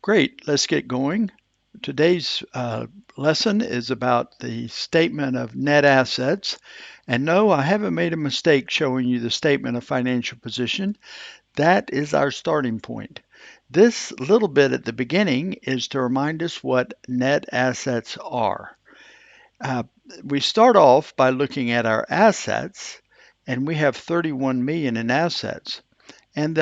Great, let's get going. Today's lesson is about the statement of net assets. And no, I haven't made a mistake showing you the statement of financial position. That is our starting point. This little bit at the beginning is to remind us what net assets are. Uh, we start off by looking at our assets, and we have 31 million in assets. And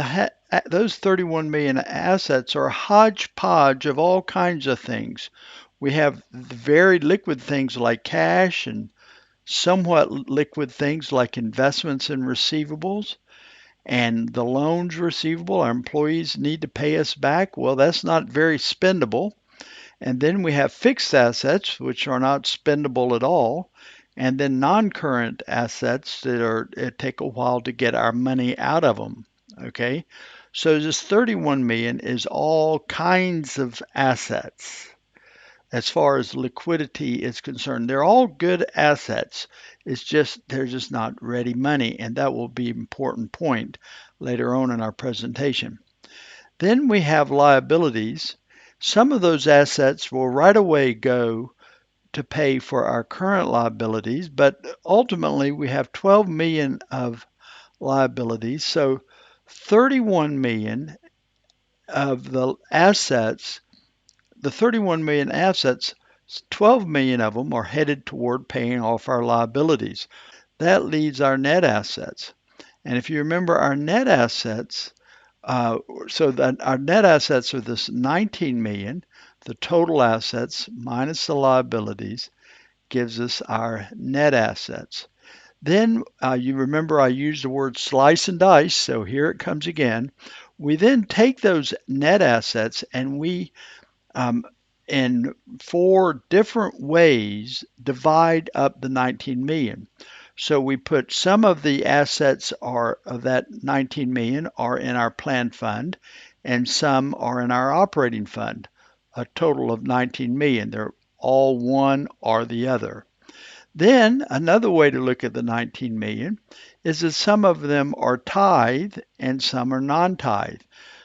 those 31 million assets are a hodgepodge of all kinds of things. We have very liquid things like cash and somewhat liquid things like investments and receivables. And the loans receivable, our employees need to pay us back. Well, that's not very spendable. And then we have fixed assets, which are not spendable at all. And then non-current assets it take a while to get our money out of them. Okay. So this 31 million is all kinds of assets as far as liquidity is concerned. They're all good assets. It's just they're just not ready money, and that will be an important point later on in our presentation. Then we have liabilities. Some of those assets will right away go to pay for our current liabilities, but ultimately we have 12 million of liabilities. So 31 million of the 31 million assets, 12 million of them are headed toward paying off our liabilities. That leaves our net assets. And if you remember our net assets, so that our net assets are this 19 million. The total assets minus the liabilities gives us our net assets. Then you remember I used the word slice and dice, so here it comes again. We then take those net assets and we, um, in four different ways, divide up the 19 million. So we put some of the assets are of that 19 million are in our planned fund and some are in our operating fund, a total of 19 million. They're all one or the other. Then another way to look at the 19 million is that some of them are tithe and some are non-tithe.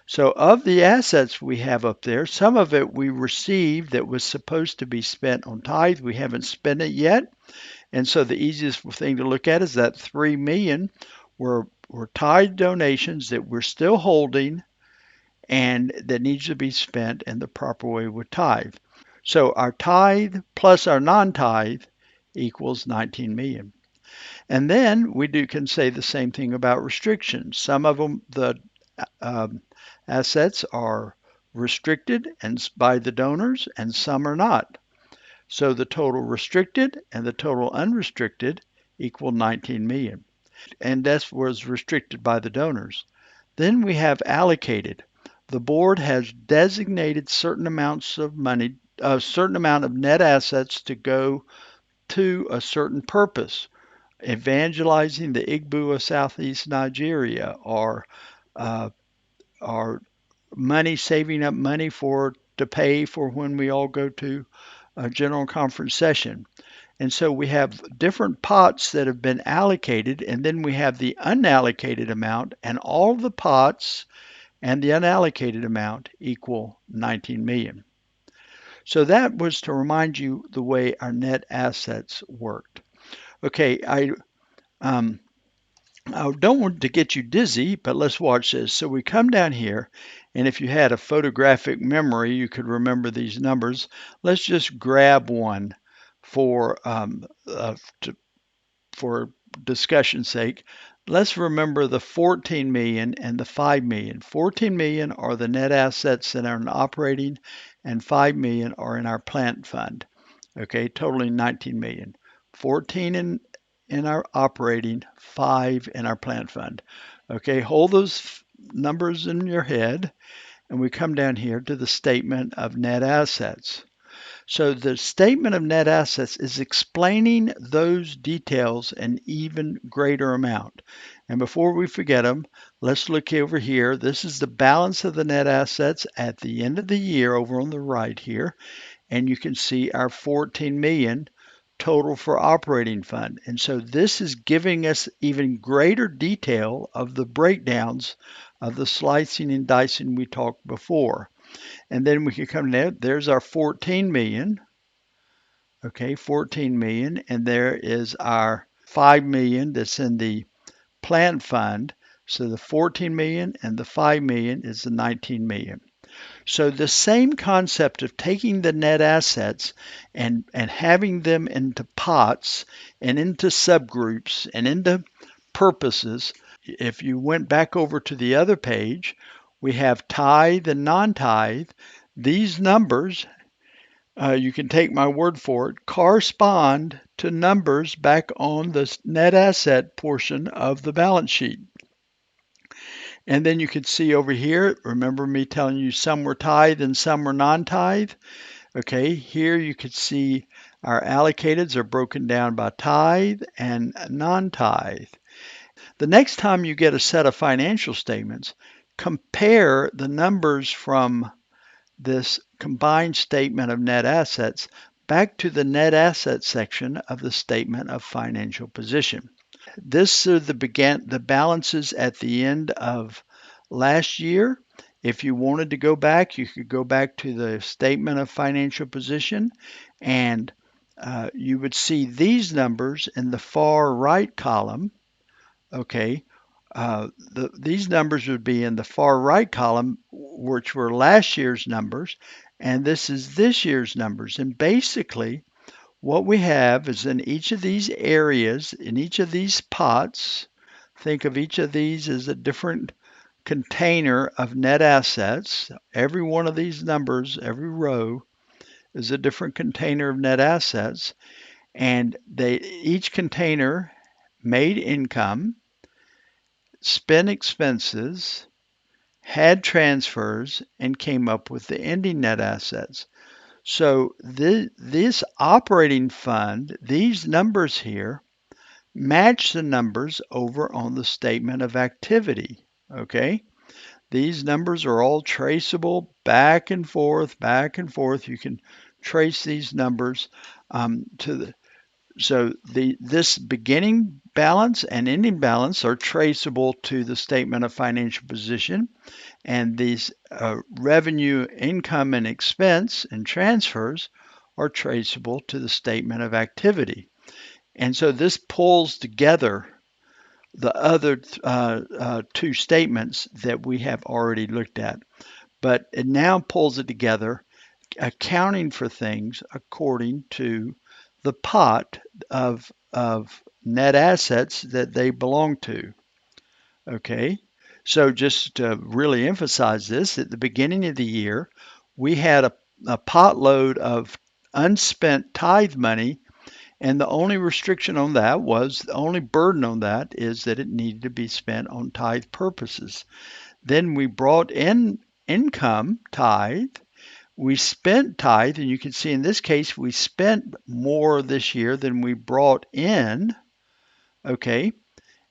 So of the assets we have up there, some of it we received that was supposed to be spent on tithe. We haven't spent it yet. And so the easiest thing to look at is that 3 million were tithe donations that we're still holding and that needs to be spent in the proper way with tithe. So our tithe plus our non-tithe equals 19 million. And then can say the same thing about restrictions. Some of them, the um, assets are restricted and by the donors, and some are not. So the total restricted and the total unrestricted equal 19 million. And that was restricted by the donors. Then we have allocated. The board has designated certain amounts of money, a certain amount of net assets to go to a certain purpose. Evangelizing the Igbo of Southeast Nigeria, uh, or money, saving up money to pay for when we all go to a general conference session. And so we have different pots that have been allocated, and then we have the unallocated amount, and all the pots and the unallocated amount equal 19 million. So that was to remind you the way our net assets worked. Okay, um, I don't want to get you dizzy, but let's watch this. So we come down here, and if you had a photographic memory, you could remember these numbers. Let's just grab one for for discussion's sake. Let's remember the 14 million and the 5 million. 14 million are the net assets that are in operating, and 5 million are in our plant fund. Okay, totaling 19 million. 14 in our operating, 5 in our plant fund. Okay, hold those numbers in your head, and we come down here to the statement of net assets. So the statement of net assets is explaining those details in even greater amount. And before we forget them, let's look over here. This is the balance of the net assets at the end of the year over on the right here. And you can see our 14 million total for operating fund. And so this is giving us even greater detail of the breakdowns of the slicing and dicing we talked before. And then we can come down, there's our 14 million. Okay, 14 million. And there is our 5 million that's in the plant fund. So the 14 million and the 5 million is the 19 million. So the same concept of taking the net assets and having them into pots and into subgroups and into purposes. If you went back over to the other page, we have tithe and non-tithe. These numbers, you can take my word for it, correspond to numbers back on the net asset portion of the balance sheet. And then you can see over here, remember me telling you some were tithe and some were non-tithe? Okay, here you can see our allocateds are broken down by tithe and non-tithe. The next time you get a set of financial statements, compare the numbers from this combined statement of net assets back to the net asset section of the statement of financial position. This are the balances at the end of last year. If you wanted to go back, you could go back to the statement of financial position and you would see these numbers in the far right column. Okay, these numbers would be in the far right column, which were last year's numbers, and this is this year's numbers. And basically, what we have is in each of these areas, in each of these pots, think of each of these as a different container of net assets. Every one of these numbers, every row, is a different container of net assets, and each container made income, spent expenses, had transfers, and came up with the ending net assets. So this operating fund, these numbers here, match the numbers over on the statement of activity. Okay? These numbers are all traceable back and forth, back and forth. You can trace these numbers to the this beginning balance and ending balance are traceable to the statement of financial position, and these revenue, income, and expense and transfers are traceable to the statement of activity. And so this pulls together the other two statements that we have already looked at, but it now pulls it together, accounting for things according to the pot of net assets that they belong to. Okay, so just to really emphasize this, at the beginning of the year, we had a pot load of unspent tithe money, and the only restriction on that was the only burden on that is that it needed to be spent on tithe purposes. Then we brought in income tithe. We spent tithe, and you can see in this case, we spent more this year than we brought in. Okay,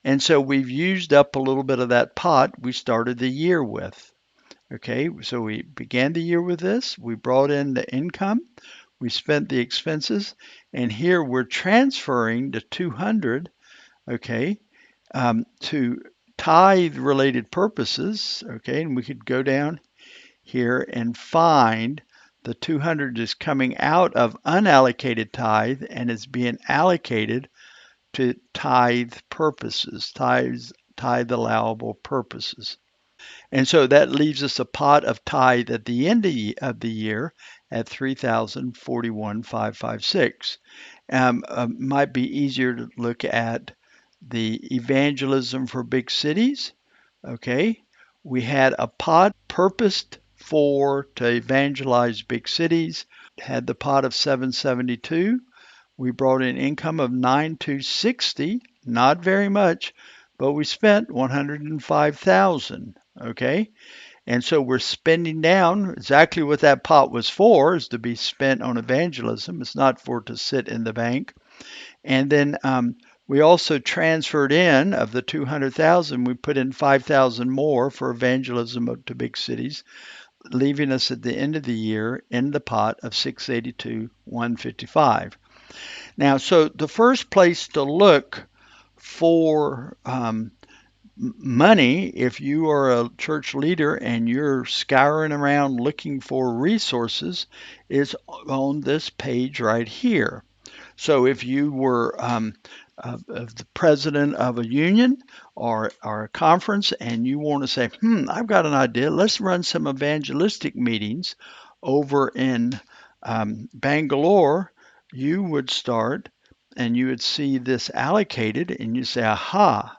and so we've used up a little bit of that pot we started the year with. Okay, so we began the year with this, we brought in the income, we spent the expenses, and here we're transferring the 200, okay, to tithe related purposes. Okay, and we could go down here and find the 200 is coming out of unallocated tithe and is being allocated to tithe purposes, tithe allowable purposes. And so that leaves us a pot of tithe at the end of the year at 3,041,556. Might be easier to look at the evangelism for big cities. Okay, we had a pot purposed to evangelize big cities. Had the pot of 772. We brought in income of 9,260, not very much, but we spent 105,000. Okay, and so we're spending down exactly what that pot was for, is to be spent on evangelism. It's not for to sit in the bank. And then we also transferred in of the 200,000, we put in 5,000 more for evangelism to big cities, leaving us at the end of the year in the pot of 682,155. Now, so the first place to look for money, if you are a church leader and you're scouring around looking for resources, is on this page right here. So if you were of the president of a union or a conference and you want to say, I've got an idea, let's run some evangelistic meetings over in Bangalore, you would start and you would see this allocated and you say, aha,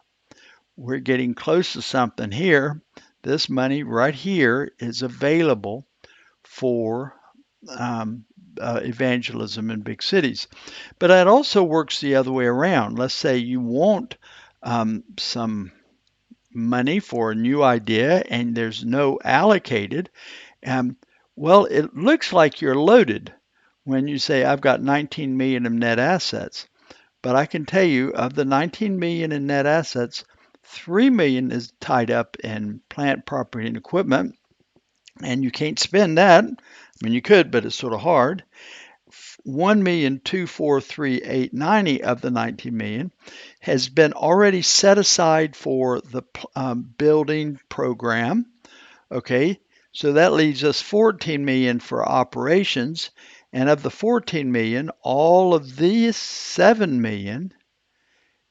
we're getting close to something here. This money right here is available for um, evangelism in big cities. But that also works the other way around. Let's say you want some money for a new idea and there's no allocated. Um, well, it looks like you're loaded when you say, I've got 19 million in net assets. But I can tell you, of the 19 million in net assets, 3 million is tied up in plant, property, and equipment, and you can't spend that. I mean, you could, but it's sort of hard. 1,243,890 of the 19 million has been already set aside for the building program. Okay, so that leaves us 14 million for operations, and of the 14 million, all of these 7 million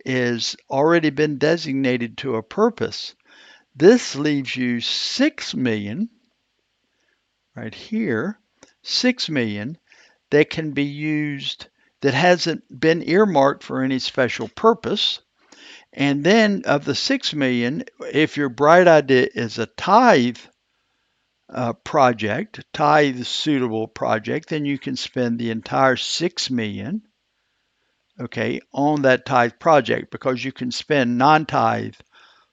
is already been designated to a purpose. This leaves you 6 million right here, 6 million that can be used that hasn't been earmarked for any special purpose. And then of the 6 million, if your bright idea is a tithe project, tithe suitable project, then you can spend the entire 6 million, okay, on that tithe project because you can spend non-tithe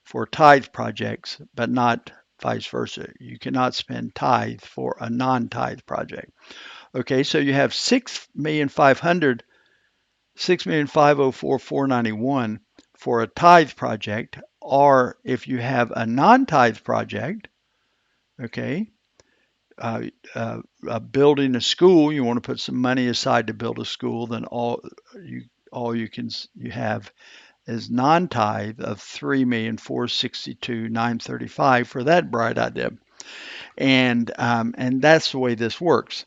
for tithe projects, but not vice versa. You cannot spend tithe for a non-tithe project. Okay, so you have 6,500,000, 6,504,491 for a tithe project, or if you have a non-tithe project, okay, uh, building a school, you want to put some money aside to build a school, then all you have is non-tithe of 3,462,935 for that bright idea, and that's the way this works.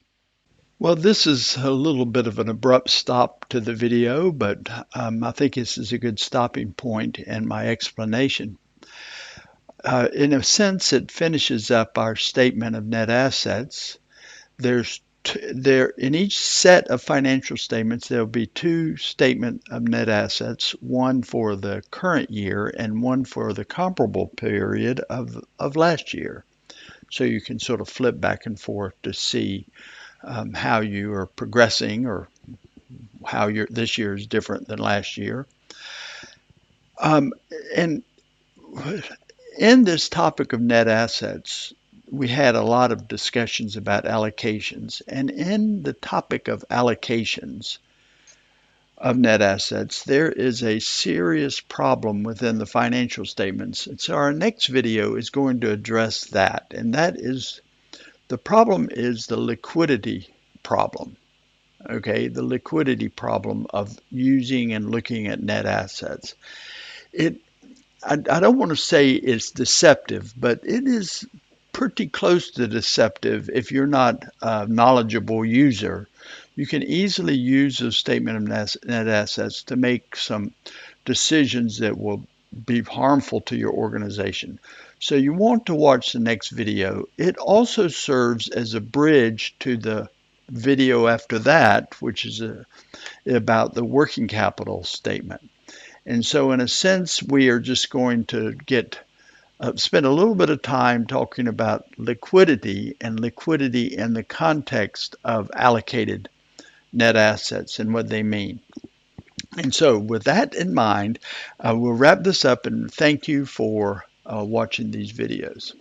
Well, this is a little bit of an abrupt stop to the video, but I think this is a good stopping point in my explanation. In a sense, it finishes up our statement of net assets. There in each set of financial statements, there will be two statement of net assets, one for the current year and one for the comparable period of last year. So you can sort of flip back and forth to see how you are progressing or how this year is different than last year. Um, and in this topic of net assets, we had a lot of discussions about allocations. And in the topic of allocations of net assets, there is a serious problem within the financial statements. And so our next video is going to address that. And that is the problem is the liquidity problem. Okay, the liquidity problem of using and looking at net assets. I don't want to say it's deceptive, but it is pretty close to deceptive if you're not a knowledgeable user. You can easily use a statement of net assets to make some decisions that will be harmful to your organization. So you want to watch the next video. It also serves as a bridge to the video after that, which is about the working capital statement. And so in a sense, we are just going to spend a little bit of time talking about liquidity and liquidity in the context of allocated net assets and what they mean. And so with that in mind, we'll wrap this up and thank you for watching these videos.